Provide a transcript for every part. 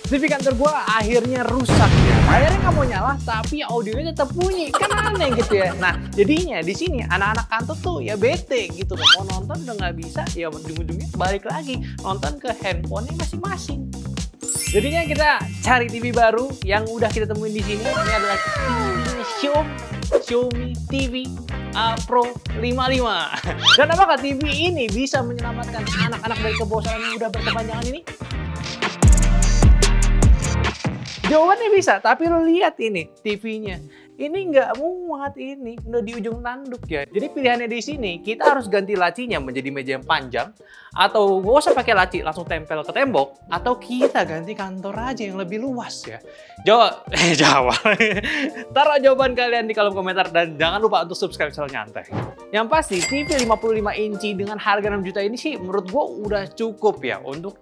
TV kantor gua akhirnya rusak ya. Layarnya nggak mau nyala, tapi audionya tetap bunyi. Kan aneh gitu ya. Nah, jadinya di sini anak-anak kantor tuh ya bete gitu. Mau nonton udah nggak bisa, ya ujung-ujungnya balik lagi nonton ke handphonenya masing-masing. Jadinya kita cari TV baru yang udah kita temuin di sini. Ini adalah Xiaomi TV A Pro 55. Dan apakah TV ini bisa menyelamatkan anak-anak dari kebosanan yang udah berkepanjangan ini? Jawabannya bisa, tapi lo lihat ini TV-nya. Ini nggak muat ini, udah di ujung tanduk ya. Jadi pilihannya di sini, kita harus ganti lacinya menjadi meja yang panjang, atau nggak usah pakai laci, langsung tempel ke tembok, atau kita ganti kantor aja yang lebih luas ya. Jawab. Taruh jawaban kalian di kolom komentar dan jangan lupa untuk subscribe channel Nyantai. Yang pasti TV 55 inci dengan harga 6 juta ini sih menurut gue udah cukup ya untuk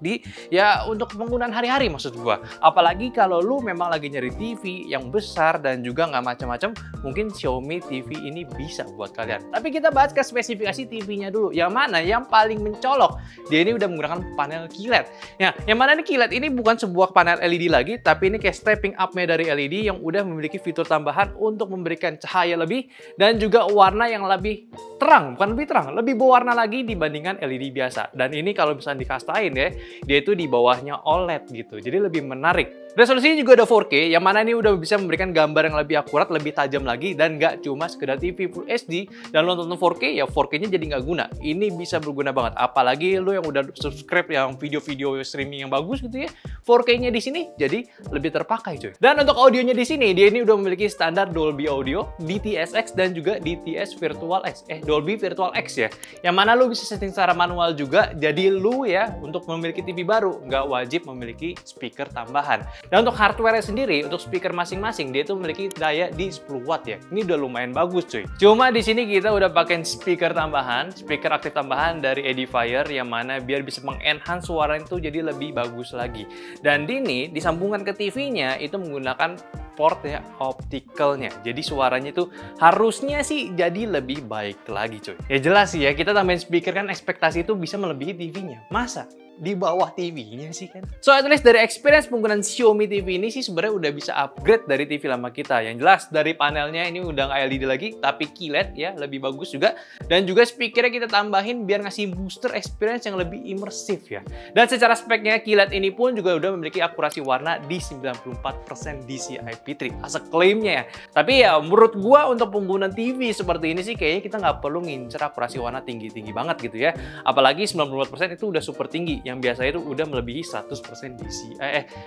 untuk penggunaan hari-hari maksud gue. Apalagi kalau lu memang lagi nyari TV yang besar dan juga nggak macam-macam, mungkin Xiaomi TV ini bisa buat kalian. Tapi kita bahas ke spesifikasi TV-nya dulu. Yang mana yang paling mencolok? Dia ini udah menggunakan panel QLED. Ya, yang mana ini QLED ini bukan sebuah panel LED lagi, tapi ini kayak stepping up-nya dari LED yang udah memiliki fitur tambahan untuk memberikan cahaya lebih dan juga warna yang lebih terang, bukan lebih terang, lebih berwarna lagi dibandingkan LED biasa. Dan ini kalau bisa dikastain ya, dia itu di bawahnya OLED gitu. Jadi lebih menarik. Resolusinya juga ada 4K, yang mana ini udah bisa memberikan gambar yang lebih akurat, lebih tajam lagi, dan nggak cuma sekedar TV Full HD, dan lo nonton 4K, ya 4K-nya jadi nggak guna. Ini bisa berguna banget, apalagi lo yang udah subscribe yang video-video streaming yang bagus gitu ya, 4K-nya di sini jadi lebih terpakai cuy. Dan untuk audionya di sini, dia ini udah memiliki standar Dolby Audio, DTS:X, dan juga DTS Virtual X, Dolby Virtual X ya, yang mana lo bisa setting secara manual juga, jadi lo ya, untuk memiliki TV baru, nggak wajib memiliki speaker tambahan. Dan untuk hardware sendiri, untuk speaker masing-masing, dia itu memiliki daya di 10 watt ya. Ini udah lumayan bagus cuy. Cuma di sini kita udah pakai speaker tambahan, speaker aktif tambahan dari Edifier, yang mana biar bisa mengenhance suara itu jadi lebih bagus lagi. Dan ini disambungkan ke TV-nya itu menggunakan port ya, opticalnya. Jadi suaranya itu harusnya sih jadi lebih baik lagi cuy. Ya jelas sih ya, kita tambahin speaker kan ekspektasi itu bisa melebihi TV-nya. Masa? Di bawah TV-nya sih kan. So at least dari experience penggunaan Xiaomi TV ini sih sebenarnya udah bisa upgrade dari TV lama kita. Yang jelas dari panelnya ini udah nggak LED lagi, tapi QLED ya, lebih bagus juga. Dan juga speakernya kita tambahin biar ngasih booster experience yang lebih imersif ya. Dan secara speknya QLED ini pun juga udah memiliki akurasi warna di 94% DCI-P3. Asal klaimnya ya. Tapi ya menurut gua untuk penggunaan TV seperti ini sih kayaknya kita nggak perlu ngincer akurasi warna tinggi-tinggi banget gitu ya. Apalagi 94% itu udah super tinggi. Yang biasanya itu udah melebihi 100%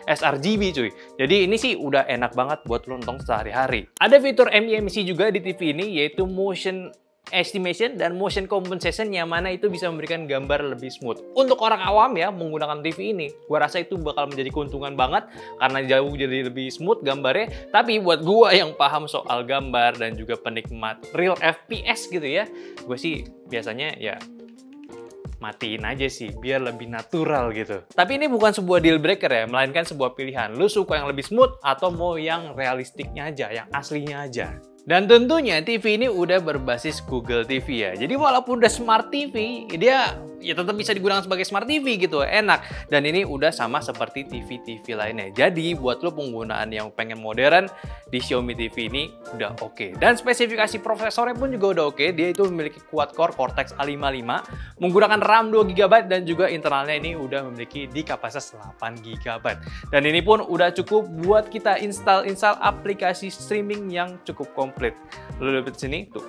sRGB cuy. Jadi ini sih udah enak banget buat lo nonton sehari-hari. Ada fitur MEMC juga di TV ini, yaitu motion estimation dan motion compensation, yang mana itu bisa memberikan gambar lebih smooth. Untuk orang awam ya menggunakan TV ini, gua rasa itu bakal menjadi keuntungan banget karena jauh jadi lebih smooth gambarnya. Tapi buat gua yang paham soal gambar dan juga penikmat real FPS gitu ya, gua sih biasanya ya matiin aja sih, biar lebih natural gitu. Tapi ini bukan sebuah deal breaker ya, melainkan sebuah pilihan. Lu suka yang lebih smooth atau mau yang realistiknya aja, yang aslinya aja. Dan tentunya TV ini udah berbasis Google TV ya. Jadi walaupun udah Smart TV, dia ya tetap bisa digunakan sebagai Smart TV gitu, enak. Dan ini udah sama seperti TV-TV lainnya. Jadi buat lo penggunaan yang pengen modern di Xiaomi TV ini udah oke. Dan spesifikasi prosesornya pun juga udah oke. Dia itu memiliki quad-core Cortex A55, menggunakan RAM 2GB dan juga internalnya ini udah memiliki di kapasitas 8GB. Dan ini pun udah cukup buat kita install aplikasi streaming yang cukup komplit. Lo lihat sini tuh,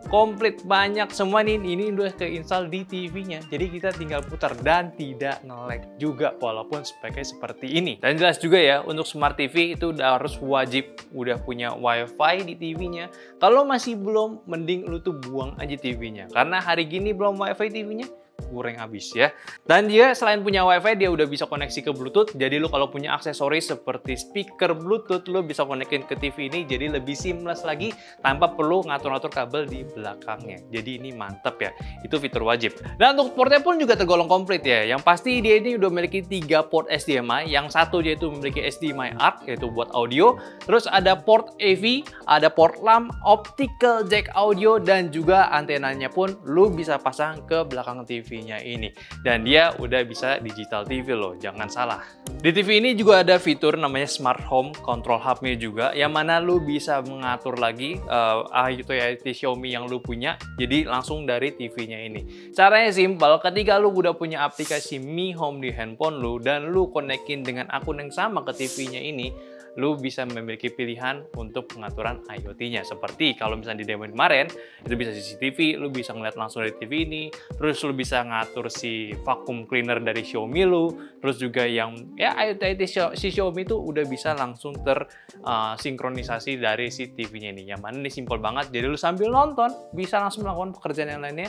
komplit banyak semua nih, ini udah keinstall di TV-nya. Jadi kita tinggal putar dan tidak nge-lag juga walaupun speknya seperti ini. Dan jelas juga ya, untuk Smart TV itu udah harus wajib udah punya WiFi di TV-nya. Kalau masih belum, mending lu tuh buang aja TV-nya. Karena hari gini belum WiFi TV-nya, goreng habis ya. Dan dia selain punya WiFi, dia udah bisa koneksi ke Bluetooth. Jadi lu kalau punya aksesoris seperti speaker Bluetooth, lu bisa konekin ke TV ini jadi lebih seamless lagi tanpa perlu ngatur-ngatur kabel di belakangnya. Jadi ini mantep ya. Itu fitur wajib. Dan untuk portnya pun juga tergolong komplit ya. Yang pasti dia ini udah memiliki 3 port HDMI. Yang satu dia itu memiliki HDMI ARC, yaitu buat audio. Terus ada port AV, ada port LAN, optical jack audio, dan juga antenanya pun lu bisa pasang ke belakang TV TV-nya ini. Dan dia udah bisa digital TV loh, jangan salah. Di TV ini juga ada fitur namanya Smart Home Control Hub-nya juga, yang mana lu bisa mengatur lagi IoT Xiaomi yang lu punya, jadi langsung dari TV-nya ini. Caranya simpel, ketika lu udah punya aplikasi Mi Home di handphone lu, dan lu konekin dengan akun yang sama ke TV-nya ini, lu bisa memiliki pilihan untuk pengaturan IoT-nya. Seperti kalau misalnya di demo kemarin, itu bisa CCTV, lu bisa ngeliat langsung dari TV ini, terus lu bisa ngatur si vacuum cleaner dari Xiaomi lu, terus juga yang ya IoT si Xiaomi itu udah bisa langsung tersinkronisasi dari si TV-nya ini. Yang mana ini simple banget, jadi lu sambil nonton bisa langsung melakukan pekerjaan yang lainnya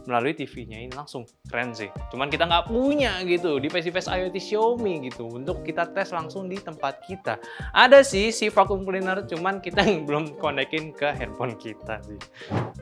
melalui TV-nya ini langsung. Keren sih. Cuman kita nggak punya gitu di device IoT Xiaomi gitu untuk kita tes langsung di tempat kita. Ada sih si vacuum cleaner, cuman kita belum konekin ke handphone kita sih.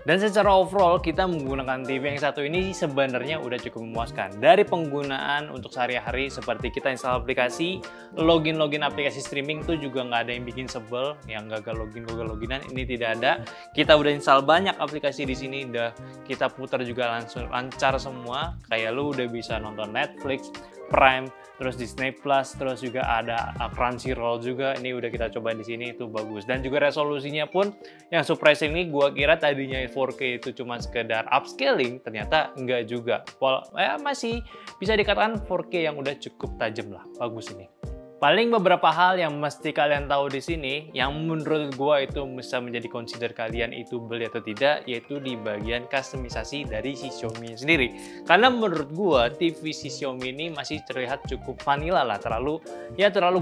Dan secara overall kita menggunakan TV yang satu ini sebenarnya udah cukup memuaskan. Dari penggunaan untuk sehari-hari seperti kita install aplikasi, login aplikasi streaming tuh juga nggak ada yang bikin sebel, yang gagal loginan ini tidak ada. Kita udah install banyak aplikasi di sini, udah kita putar juga langsung lancar semua. Kayak lu udah bisa nonton Netflix, Prime, terus Disney Plus, terus juga ada Crunchyroll juga. Ini udah kita coba di sini, itu bagus. Dan juga resolusinya pun yang surprising nih, gua kira tadinya 4K itu cuma sekedar upscaling, ternyata enggak juga. Masih bisa dikatakan 4K yang udah cukup tajam lah, bagus ini. Paling beberapa hal yang mesti kalian tahu di sini, yang menurut gua itu bisa menjadi consider kalian itu beli atau tidak, yaitu di bagian customisasi dari si Xiaomi sendiri. Karena menurut gua TV si Xiaomi ini masih terlihat cukup vanilla lah, terlalu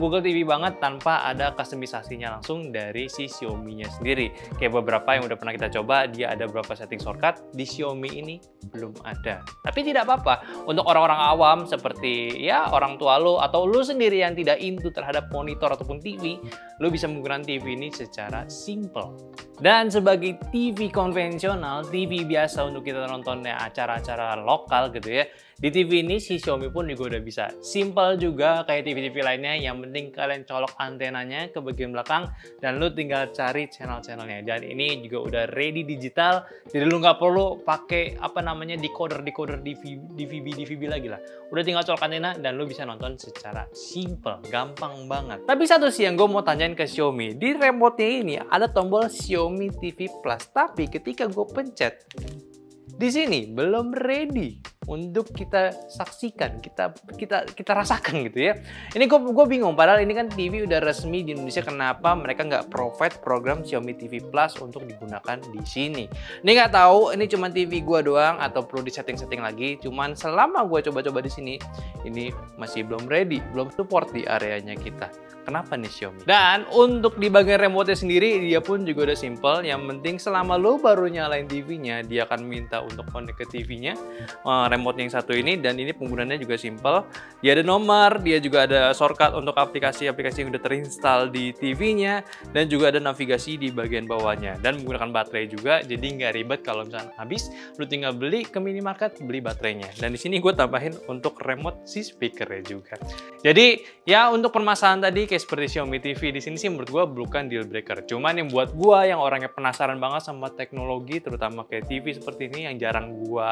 Google TV banget tanpa ada customisasinya langsung dari si Xiaomi-nya sendiri. Kayak beberapa yang udah pernah kita coba, dia ada beberapa setting shortcut, di Xiaomi ini belum ada. Tapi tidak apa-apa, untuk orang-orang awam seperti ya orang tua lo atau lo sendiri yang tidak into terhadap monitor ataupun TV, lo bisa menggunakan TV ini secara simple. Dan sebagai TV konvensional, TV biasa untuk kita nontonnya acara-acara lokal gitu ya, di TV ini si Xiaomi pun juga udah bisa. Simple juga kayak TV-TV lainnya, yang penting kalian colok antenanya ke bagian belakang dan lu tinggal cari channel-channelnya. Dan ini juga udah ready digital, jadi lu nggak perlu pakai decoder DVB lagi lah. Udah tinggal colok antena dan lu bisa nonton secara simple, gampang banget. Tapi satu sih yang gue mau tanyain ke Xiaomi, di remote-nya ini ada tombol Xiaomi TV Plus, tapi ketika gue pencet di sini belum ready untuk kita saksikan, kita rasakan gitu ya. Ini gue bingung, padahal ini kan TV udah resmi di Indonesia, kenapa mereka nggak provide program Xiaomi TV Plus untuk digunakan di sini? Ini nggak tahu, ini cuma TV gue doang atau perlu di setting lagi. Cuman selama gue coba-coba di sini, ini masih belum ready, belum support di areanya kita. Kenapa nih Xiaomi? Dan untuk di bagian remote-nya sendiri, dia pun juga udah simple. Yang penting selama lo baru nyalain TV-nya, dia akan minta untuk connect ke TV-nya, remote yang satu ini. Dan ini penggunaannya juga simple. Dia ada nomor, dia juga ada shortcut untuk aplikasi-aplikasi yang udah terinstall di TV-nya. Dan juga ada navigasi di bagian bawahnya. Dan menggunakan baterai juga, jadi nggak ribet kalau misalnya habis, lo tinggal beli ke minimarket, beli baterainya. Dan di sini gue tambahin untuk remote si speaker-nya juga. Jadi ya untuk permasalahan tadi kayak seperti Xiaomi TV di sini sih menurut gue bukan deal breaker. Cuman yang buat gue yang orangnya penasaran banget sama teknologi, terutama kayak TV seperti ini yang jarang gue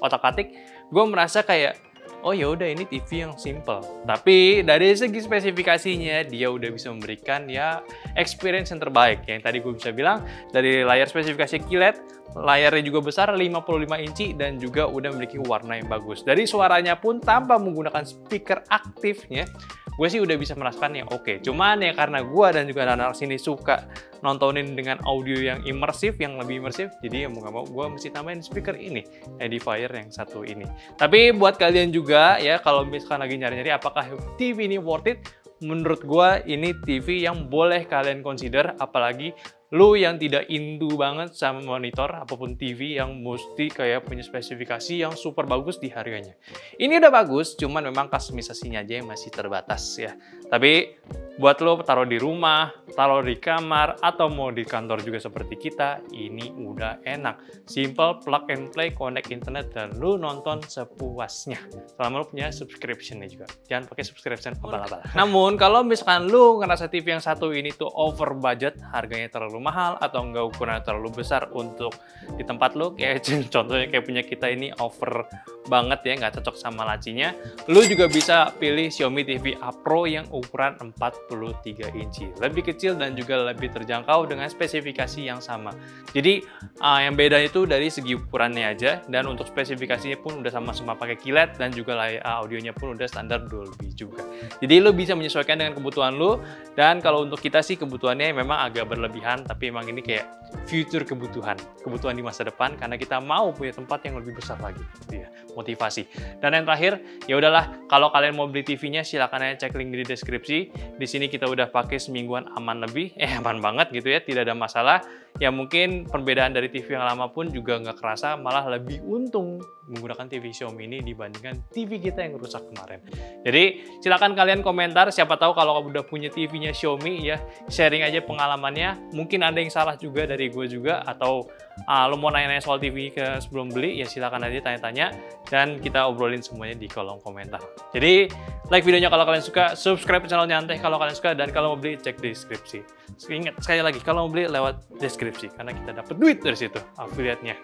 otak-atik, gue merasa kayak oh ya udah ini TV yang simple. Tapi dari segi spesifikasinya dia udah bisa memberikan ya experience yang terbaik. Yang tadi gue bisa bilang dari layar spesifikasi QLED, layarnya juga besar 55 inci dan juga udah memiliki warna yang bagus. Dari suaranya pun tanpa menggunakan speaker aktifnya, gue sih udah bisa merasakan yang oke. Cuman ya karena gue dan juga anak-anak sini suka nontonin dengan audio yang imersif, yang lebih imersif, jadi ya mau nggak mau gue mesti tambahin speaker ini, edifier yang satu ini. Tapi buat kalian juga ya, kalau misalkan lagi nyari-nyari apakah TV ini worth it, menurut gue ini TV yang boleh kalian consider, apalagi lu yang tidak into banget sama monitor apapun TV yang mesti kayak punya spesifikasi yang super bagus di harganya. Ini udah bagus, cuman memang customisasinya aja yang masih terbatas ya. Tapi Buat lo taruh di rumah, taruh di kamar, atau mau di kantor juga seperti kita, ini udah enak. Simple, plug and play, connect internet, dan lo nonton sepuasnya. Selama lo punya subscription-nya juga. Jangan pakai subscription abal-abal. Namun, kalau misalkan lo ngerasa TV yang satu ini tuh over budget, harganya terlalu mahal, atau enggak ukurannya terlalu besar untuk di tempat lo, kayak contohnya kayak punya kita ini over banget ya, nggak cocok sama lacinya, lo juga bisa pilih Xiaomi TV A Pro yang ukuran 43 inci. Lebih kecil dan juga lebih terjangkau dengan spesifikasi yang sama. Jadi yang beda itu dari segi ukurannya aja, dan untuk spesifikasinya pun udah sama-sama pakai QLED, dan juga audionya pun udah standar Dolby juga. Jadi lo bisa menyesuaikan dengan kebutuhan lo, dan kalau untuk kita sih kebutuhannya memang agak berlebihan, tapi emang ini kayak future kebutuhan di masa depan, karena kita mau punya tempat yang lebih besar lagi, gitu ya, motivasi. Dan yang terakhir, ya udahlah, kalau kalian mau beli TV-nya silakan aja cek link di deskripsi. Di sini kita udah pakai semingguan aman aman banget gitu ya, tidak ada masalah. Ya mungkin perbedaan dari TV yang lama pun juga nggak kerasa, malah lebih untung menggunakan TV Xiaomi ini dibandingkan TV kita yang rusak kemarin. Jadi silakan kalian komentar, siapa tahu kalau kamu udah punya TV-nya Xiaomi ya, sharing aja pengalamannya. Mungkin ada yang salah juga dari gue juga, atau lo mau nanya-nanya soal TV sebelum beli, ya silakan aja tanya-tanya, dan kita obrolin semuanya di kolom komentar. Jadi like videonya kalau kalian suka, subscribe channel Nyantai kalau kalian suka, dan kalau mau beli cek deskripsi. Ingat sekali lagi, kalau mau beli lewat deskripsi, karena kita dapat duit dari situ affiliate-nya.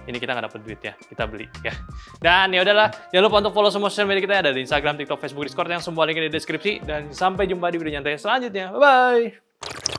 Ini kita nggak dapat duit ya, kita beli ya. Dan ya udahlah, jangan lupa untuk follow semua sosial media kita, ada di Instagram, TikTok, Facebook, Discord, yang semua linknya di deskripsi. Dan sampai jumpa di video nyantai selanjutnya. Bye bye.